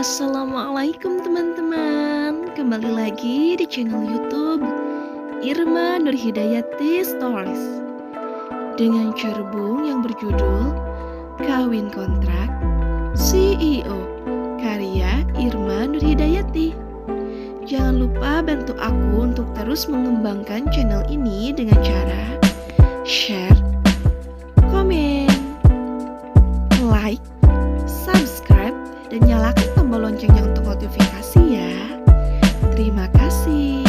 Assalamualaikum teman-teman. Kembali lagi di channel YouTube Irma Nurhidayati Stories dengan cerbung yang berjudul Kawin Kontrak CEO karya Irma Nurhidayati. Jangan lupa bantu aku untuk terus mengembangkan channel ini dengan cara share, komen, like, subscribe, dan nyalakan tombol loncengnya untuk notifikasi ya. Terima kasih.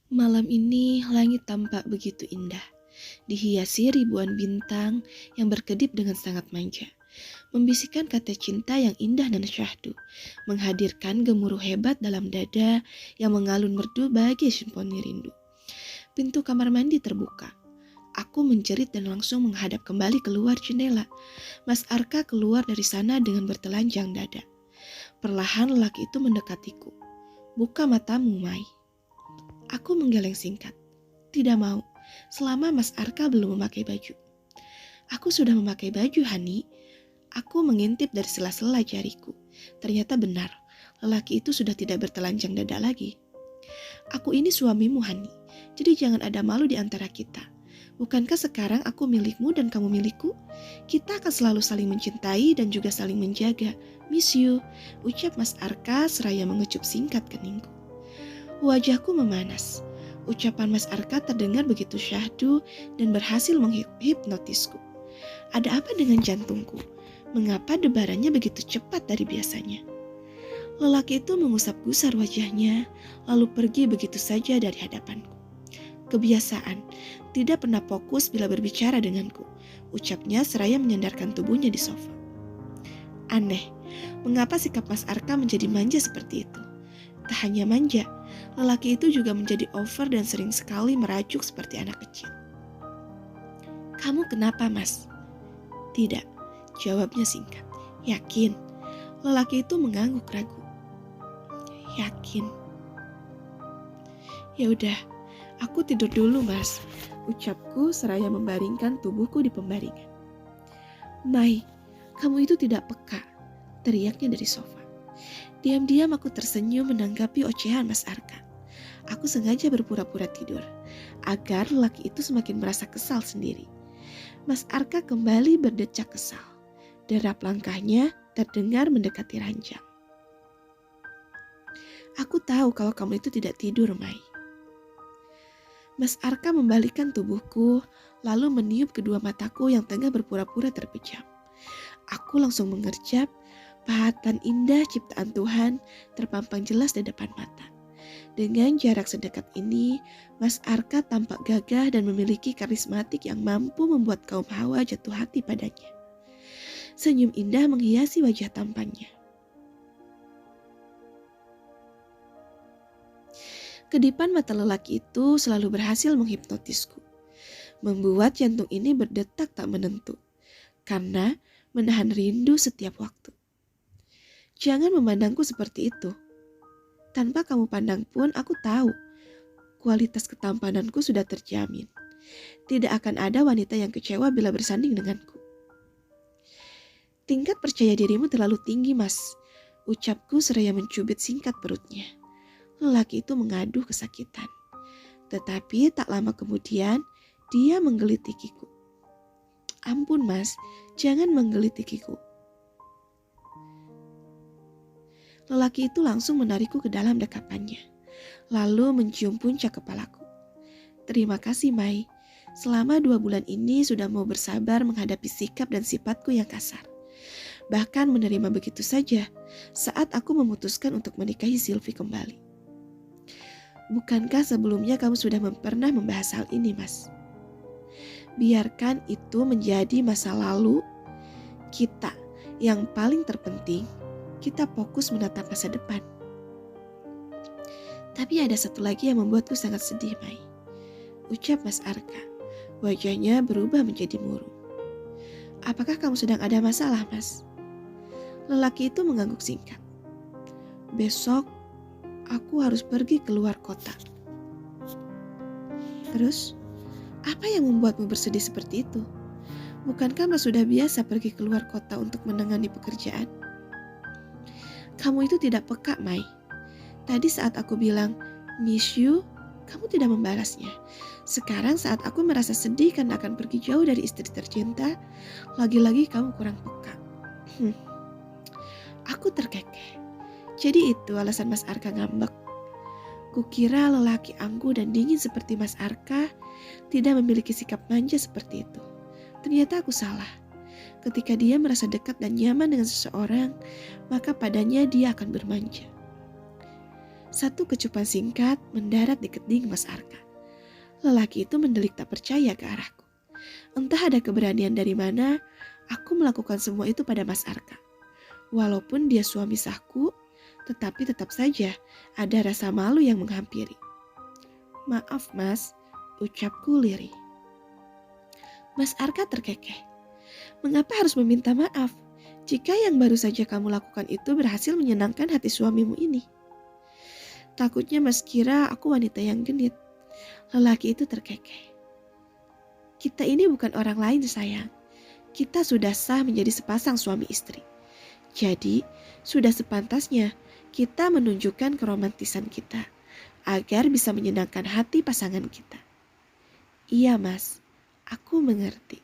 Malam ini langit tampak begitu indah, dihiasi ribuan bintang yang berkedip dengan sangat manja, membisikkan kata cinta yang indah dan syahdu, menghadirkan gemuruh hebat dalam dada yang mengalun merdu bagai simfoni rindu. Pintu kamar mandi terbuka. Aku menjerit dan langsung menghadap kembali keluar jendela. Mas Arka keluar dari sana dengan bertelanjang dada. Perlahan lelaki itu mendekatiku. Buka matamu, Mai. Aku menggeleng singkat. Tidak mau, selama Mas Arka belum memakai baju. Aku sudah memakai baju, Hani. Aku mengintip dari sela-sela jariku. Ternyata benar, lelaki itu sudah tidak bertelanjang dada lagi. Aku ini suamimu, Hani. Jadi jangan ada malu di antara kita. Bukankah sekarang aku milikmu dan kamu milikku? Kita akan selalu saling mencintai dan juga saling menjaga. Miss you, ucap Mas Arka seraya mengecup singkat keningku. Wajahku memanas. Ucapan Mas Arka terdengar begitu syahdu dan berhasil menghipnotisku. Ada apa dengan jantungku? Mengapa debarannya begitu cepat dari biasanya? Lelaki itu mengusap gusar wajahnya, lalu pergi begitu saja dari hadapanku. Kebiasaan, tidak pernah fokus bila berbicara denganku, ucapnya seraya menyandarkan tubuhnya di sofa. Aneh, mengapa sikap Mas Arka menjadi manja seperti itu? Tak hanya manja, lelaki itu juga menjadi over dan sering sekali merajuk seperti anak kecil. Kamu kenapa, Mas? Tidak, jawabnya singkat. Yakin? Lelaki itu mengangguk ragu. Yakin. Ya udah, aku tidur dulu, Mas, ucapku seraya membaringkan tubuhku di pembaringan. Mai, kamu itu tidak peka, teriaknya dari sofa. Diam-diam aku tersenyum menanggapi ocehan Mas Arka. Aku sengaja berpura-pura tidur, agar lelaki itu semakin merasa kesal sendiri. Mas Arka kembali berdecak kesal. Derap langkahnya terdengar mendekati ranjang. Aku tahu kalau kamu itu tidak tidur, Mai. Mas Arka membalikkan tubuhku, lalu meniup kedua mataku yang tengah berpura-pura terpejam. Aku langsung mengerjap, pahatan indah ciptaan Tuhan terpampang jelas di depan mata. Dengan jarak sedekat ini, Mas Arka tampak gagah dan memiliki karismatik yang mampu membuat kaum hawa jatuh hati padanya. Senyum indah menghiasi wajah tampannya. Kedipan mata lelaki itu selalu berhasil menghipnotisku, membuat jantung ini berdetak tak menentu, karena menahan rindu setiap waktu. Jangan memandangku seperti itu. Tanpa kamu pandang pun aku tahu, kualitas ketampananku sudah terjamin. Tidak akan ada wanita yang kecewa bila bersanding denganku. Tingkat percaya dirimu terlalu tinggi, Mas, ucapku seraya mencubit singkat perutnya. Lelaki itu mengaduh kesakitan. Tetapi tak lama kemudian, dia menggelitikiku. Ampun, Mas, jangan menggelitikiku. Lelaki itu langsung menarikku ke dalam dekapannya, lalu mencium puncak kepalaku. Terima kasih, Mai. Selama 2 bulan ini sudah mau bersabar menghadapi sikap dan sifatku yang kasar. Bahkan menerima begitu saja saat aku memutuskan untuk menikahi Sylvie kembali. Bukankah sebelumnya kamu sudah pernah membahas hal ini, Mas? Biarkan itu menjadi masa lalu kita. Yang paling terpenting, kita fokus menatap masa depan. Tapi ada satu lagi yang membuatku sangat sedih, Mai, ucap Mas Arka. Wajahnya berubah menjadi murung. Apakah kamu sedang ada masalah, Mas? Lelaki itu mengangguk singkat. Besok aku harus pergi keluar kota. Terus, apa yang membuatmu bersedih seperti itu? Bukankah Mas sudah biasa pergi keluar kota untuk menangani pekerjaan? Kamu itu tidak peka, Mai. Tadi saat aku bilang, miss you, kamu tidak membalasnya. Sekarang saat aku merasa sedih karena akan pergi jauh dari istri tercinta, lagi-lagi kamu kurang peka. Aku terkekeh. Jadi itu alasan Mas Arka ngambek. Kukira lelaki angkuh dan dingin seperti Mas Arka tidak memiliki sikap manja seperti itu. Ternyata aku salah. Ketika dia merasa dekat dan nyaman dengan seseorang, maka padanya dia akan bermanja. Satu kecupan singkat mendarat di keding Mas Arka. Lelaki itu mendelik tak percaya ke arahku. Entah ada keberanian dari mana, aku melakukan semua itu pada Mas Arka. Walaupun dia suami sahku, tetapi tetap saja ada rasa malu yang menghampiri. Maaf Mas, ucapku lirih. Mas Arka terkekeh. Mengapa harus meminta maaf jika yang baru saja kamu lakukan itu berhasil menyenangkan hati suamimu ini? Takutnya Mas kira aku wanita yang genit. Lelaki itu terkekeh. Kita ini bukan orang lain sayang. Kita sudah sah menjadi sepasang suami istri. Jadi sudah sepantasnya kita menunjukkan keromantisan kita agar bisa menyenangkan hati pasangan kita. Iya Mas, aku mengerti.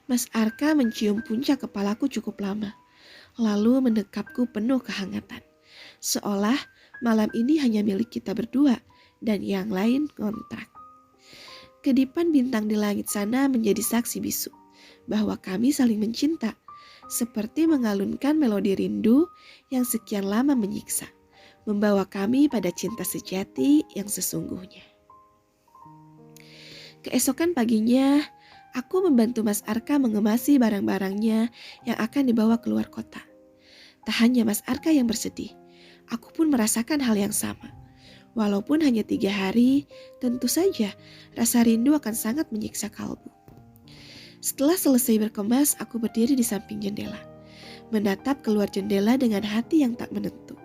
Mas Arka mencium puncak kepalaku cukup lama, lalu mendekapku penuh kehangatan. Seolah malam ini hanya milik kita berdua dan yang lain kontrak. Kedipan bintang di langit sana menjadi saksi bisu bahwa kami saling mencinta, seperti mengalunkan melodi rindu yang sekian lama menyiksa, membawa kami pada cinta sejati yang sesungguhnya. Keesokan paginya, aku membantu Mas Arka mengemasi barang-barangnya yang akan dibawa keluar kota. Tak hanya Mas Arka yang bersedih, aku pun merasakan hal yang sama. Walaupun hanya 3 hari, tentu saja rasa rindu akan sangat menyiksa kalbu. Setelah selesai berkemas, aku berdiri di samping jendela, menatap keluar jendela dengan hati yang tak menentu.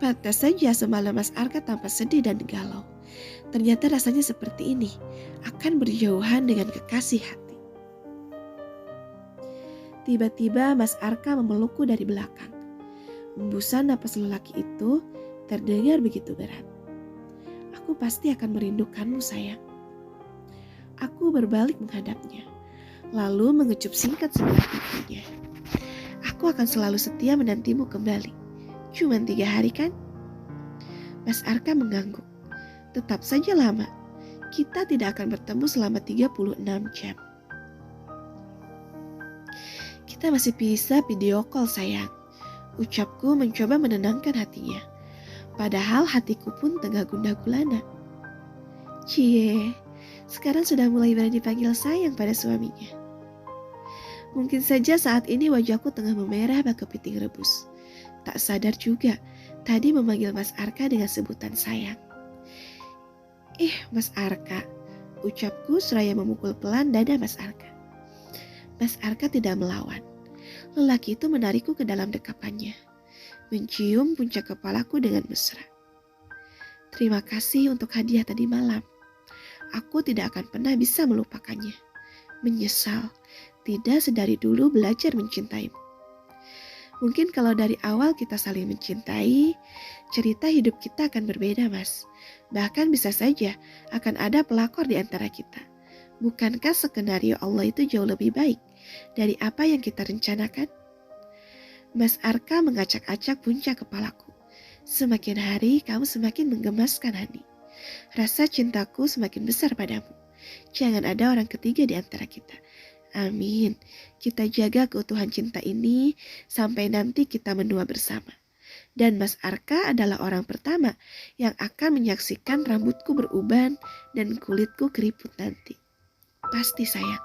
Pantas saja semalam Mas Arka tampak sedih dan galau. Ternyata rasanya seperti ini, akan berjauhan dengan kekasih hati. Tiba-tiba Mas Arka memelukku dari belakang. Embusan napas lelaki itu terdengar begitu berat. Aku pasti akan merindukanmu sayang. Aku berbalik menghadapnya, lalu mengecup singkat sebelah pipinya. Aku akan selalu setia menantimu kembali. Cuman 3 hari kan? Mas Arka mengangguk. Tetap saja lama. Kita tidak akan bertemu selama 36 jam. Kita masih bisa video call sayang. Ucapku mencoba menenangkan hatinya. Padahal hatiku pun tengah gundah gulana. Cie, sekarang sudah mulai berani panggil sayang pada suaminya. Mungkin saja saat ini wajahku tengah memerah bak kepiting rebus. Tak sadar juga, tadi memanggil Mas Arka dengan sebutan sayang. Mas Arka, ucapku seraya memukul pelan dada Mas Arka. Mas Arka tidak melawan. Lelaki itu menarikku ke dalam dekapannya, mencium puncak kepalaku dengan mesra. Terima kasih untuk hadiah tadi malam. Aku tidak akan pernah bisa melupakannya. Menyesal, tidak sedari dulu belajar mencintaimu. Mungkin kalau dari awal kita saling mencintai, cerita hidup kita akan berbeda, Mas. Bahkan bisa saja akan ada pelakor di antara kita. Bukankah skenario Allah itu jauh lebih baik dari apa yang kita rencanakan? Mas Arka mengacak-acak puncak kepalaku. Semakin hari kamu semakin menggemaskan Hani. Rasa cintaku semakin besar padamu. Jangan ada orang ketiga di antara kita. Amin. Kita jaga keutuhan cinta ini sampai nanti kita menua bersama. Dan Mas Arka adalah orang pertama yang akan menyaksikan rambutku beruban dan kulitku keriput nanti. Pasti sayang,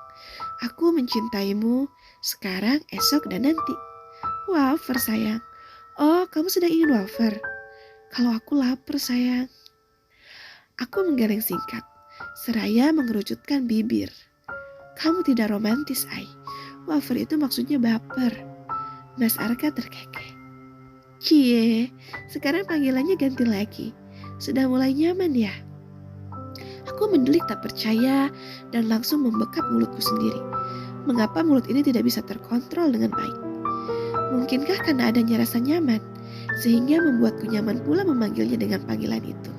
aku mencintaimu sekarang, esok, dan nanti. Wafer sayang. Oh, kamu sedang ingin wafer? Kalau aku lapar sayang. Aku menggeleng singkat, seraya mengerucutkan bibir. Kamu tidak romantis, Ai. Wafer itu maksudnya baper. Mas Arka terkekeh. Cie, sekarang panggilannya ganti lagi. Sudah mulai nyaman ya? Aku mendelik tak percaya dan langsung membekap mulutku sendiri. Mengapa mulut ini tidak bisa terkontrol dengan baik? Mungkinkah karena adanya rasa nyaman, sehingga membuatku nyaman pula memanggilnya dengan panggilan itu.